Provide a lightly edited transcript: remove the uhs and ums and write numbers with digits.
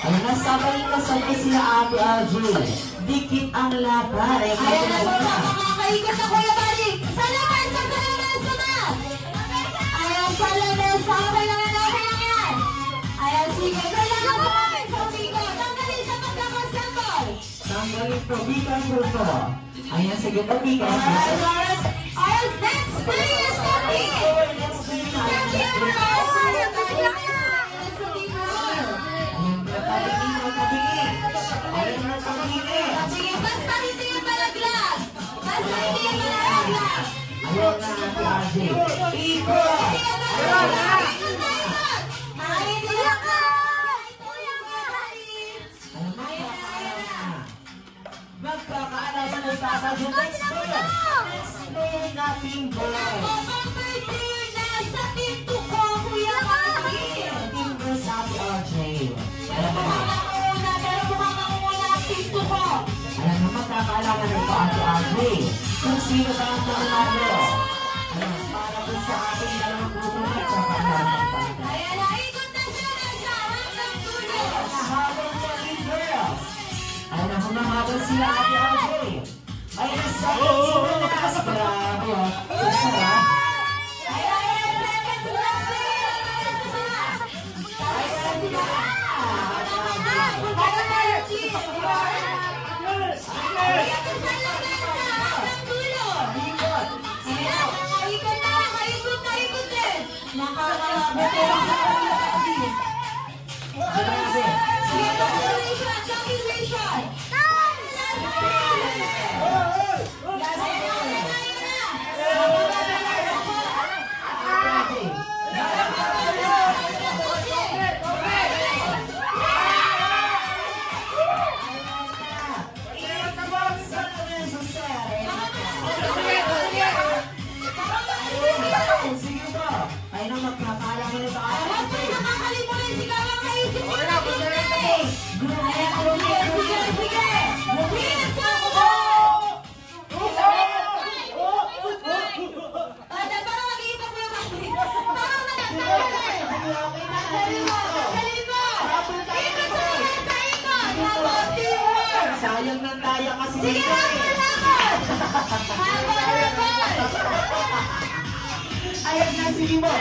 Ayun na, sabay-kasabay ko sila Ate RJ. Dikit ang laban. Ayan na po, makakaikot na Kuya Bali. Sa lamesa na. Ayan, sa lamesa. Okay lang yan. Ayan, sige. Kailangan sa amin sa Biko. Tanggalin sa pagkakasambol. Tanggalin po, bigas po ito. Ayan, sige po, bigas. Alright, next please, Kapi. Sige, basta hindi yung malaglag. Ayaw na Ate RJ. Ikot! Magkakaalam na nagtatag yung next player. Next player nating boy. Nasa pinto ko, Kuya Bali. Team versus Ate RJ. Pero mukhang mauna ang pinto ko. Alam mo, magkakaalaman nito Ate RJ. Kung sino ba ang manalo. Alam, para po sa ating dalawang grupo na sa pagkakaalaman. Ayan, naikot na siya hanggang dulo. Habang mga girls. Alam, humahabol sila Ate RJ. Ay, nasa sila na. Grabe, oh. Sarap. Sayang ng daya kasi dito. Ayan na, sige mo.